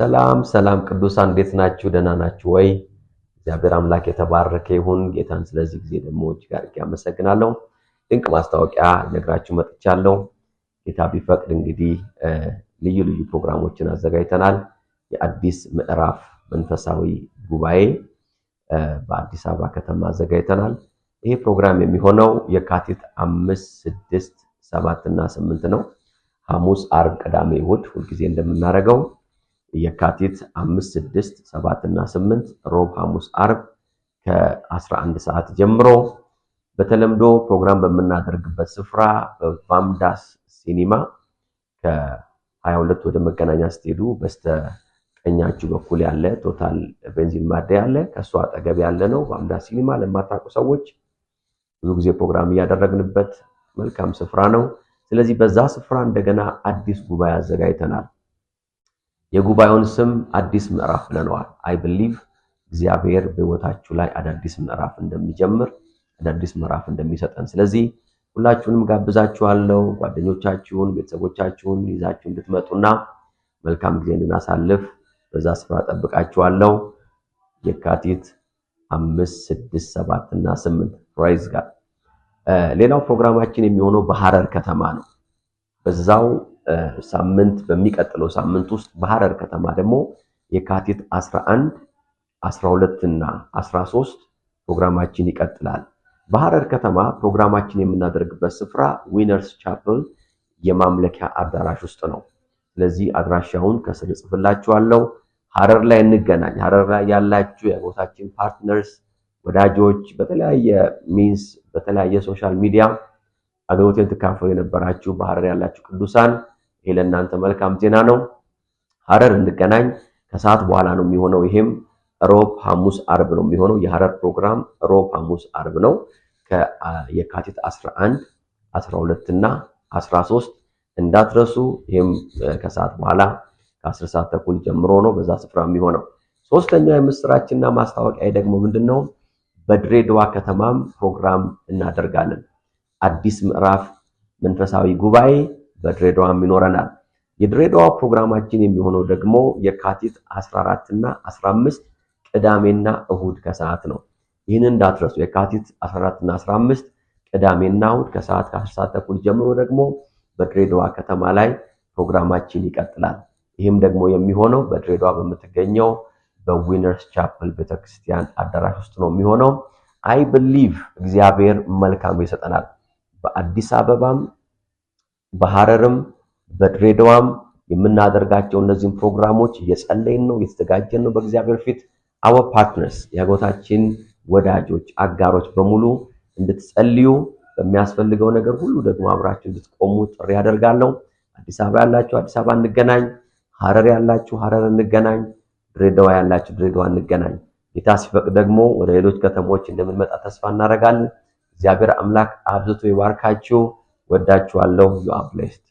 ሰላም ሰላም ቅዱሳን እንዴት ናችሁ? ደህና ናችሁ ወይ? እግዚአብሔር አምላክ የተባረከ ይሁን። ጌታን ስለዚህ ጊዜ ደግሞ እጅግ አድርጌ አመሰግናለሁ። ድንቅ ማስታወቂያ ነግራችሁ መጥቻለሁ። ጌታ ቢፈቅድ እንግዲህ ልዩ ልዩ ፕሮግራሞችን አዘጋጅተናል። የአዲስ ምዕራፍ መንፈሳዊ ጉባኤ በአዲስ አበባ ከተማ አዘጋጅተናል። ይሄ ፕሮግራም የሚሆነው የካቲት 5፣ 6፣ 7 እና 8 ነው። ሐሙስ፣ ዓርብ፣ ቅዳሜ፣ እሑድ ሁልጊዜ እንደምናደርገው የካቲት 5፣ 6፣ 7 እና 8 ሮብ፣ ሐሙስ፣ ዓርብ ከ11 ሰዓት ጀምሮ በተለምዶ ፕሮግራም በመናደርግበት ስፍራ በቫምዳስ ሲኒማ ከ22 ወደ መገናኛ ስትሄዱ በስተ ቀኛችሁ በኩል ያለ ቶታል ቤንዚን ማደያ ያለ ከሱ አጠገብ ያለ ነው። ቫምዳስ ሲኒማ ለማታውቁ ሰዎች ብዙ ጊዜ ፕሮግራም እያደረግንበት መልካም ስፍራ ነው። ስለዚህ በዛ ስፍራ እንደገና አዲስ ጉባኤ አዘጋጅተናል። የጉባኤውን ስም አዲስ ምዕራፍ ብለነዋል። አይ ቢሊቭ እግዚአብሔር በሕይወታችሁ ላይ አዳዲስ ምዕራፍ እንደሚጀምር አዳዲስ ምዕራፍ እንደሚሰጠን። ስለዚህ ሁላችሁንም ጋብዛችኋለሁ። ጓደኞቻችሁን፣ ቤተሰቦቻችሁን ይዛችሁ እንድትመጡና መልካም ጊዜ እንድናሳልፍ በዛ ስፍራ ጠብቃችኋለሁ። የካቲት 5፣ 6፣ 7 እና 8 ፕራይዝ ጋር ሌላው ፕሮግራማችን የሚሆነው በሐረር ከተማ ነው። በዛው ሳምንት በሚቀጥለው ሳምንት ውስጥ በሐረር ከተማ ደግሞ የካቲት 11፣ 12 እና 13 ፕሮግራማችን ይቀጥላል። በሐረር ከተማ ፕሮግራማችን የምናደርግበት ስፍራ ዊነርስ ቻፕል የማምለኪያ አዳራሽ ውስጥ ነው። ስለዚህ አድራሻውን ከስር ጽፍላችኋለሁ። ሐረር ላይ እንገናኝ። ሐረር ላይ ያላችሁ የቦታችን ፓርትነርስ፣ ወዳጆች በተለያየ ሚንስ በተለያየ ሶሻል ሚዲያ አገልግሎትን ተካፈሉ የነበራችሁ በሐረር ያላችሁ ቅዱሳን ይሄ ለእናንተ መልካም ዜና ነው። ሐረር እንገናኝ። ከሰዓት በኋላ ነው የሚሆነው። ይሄም ሮብ፣ ሐሙስ፣ ዓርብ ነው የሚሆነው። የሐረር ፕሮግራም ሮብ፣ ሐሙስ፣ ዓርብ ነው። ከየካቲት 11፣ 12 እና 13 እንዳትረሱ። ይሄም ከሰዓት በኋላ ከ10 ሰዓት ተኩል ጀምሮ ነው በዛ ስፍራ የሚሆነው። ሶስተኛው የምስራችንና ማስታወቂያ ደግሞ ምንድነው? በድሬዳዋ ከተማም ፕሮግራም እናደርጋለን። አዲስ ምዕራፍ መንፈሳዊ ጉባኤ በድሬዳዋም ይኖረናል። የድሬዳዋ ፕሮግራማችን የሚሆነው ደግሞ የካቲት 14 እና 15 ቅዳሜና እሁድ ከሰዓት ነው። ይህንን እንዳትረሱ። የካቲት 14 እና 15 ቅዳሜና እሁድ ከሰዓት ከ10 ሰዓት ተኩል ጀምሮ ደግሞ በድሬዳዋ ከተማ ላይ ፕሮግራማችን ይቀጥላል። ይህም ደግሞ የሚሆነው በድሬዳዋ በምትገኘው በዊነርስ ቻፕል ቤተክርስቲያን አዳራሽ ውስጥ ነው የሚሆነው። አይ ቢሊቭ እግዚአብሔር መልካም ይሰጠናል። በአዲስ አበባም በሐረርም በድሬዳዋም የምናደርጋቸው እነዚህን ፕሮግራሞች እየጸለይን ነው፣ እየተዘጋጀን ነው። በእግዚአብሔር ፊት አወር ፓርትነርስ የአጎታችን ወዳጆች አጋሮች በሙሉ እንድትጸልዩ በሚያስፈልገው ነገር ሁሉ ደግሞ አብራችሁ እንድትቆሙ ጥሪ ያደርጋለሁ። አዲስ አበባ ያላችሁ አዲስ አበባ እንገናኝ፣ ሐረር ያላችሁ ሐረር እንገናኝ፣ ድሬዳዋ ያላችሁ ድሬዳዋ እንገናኝ። ጌታ ሲፈቅድ ደግሞ ወደ ሌሎች ከተሞች እንደምንመጣ ተስፋ እናደርጋለን። እግዚአብሔር አምላክ አብዝቶ ይባርካችሁ። ወዳችኋለሁ። ዩ አር ብሌስድ።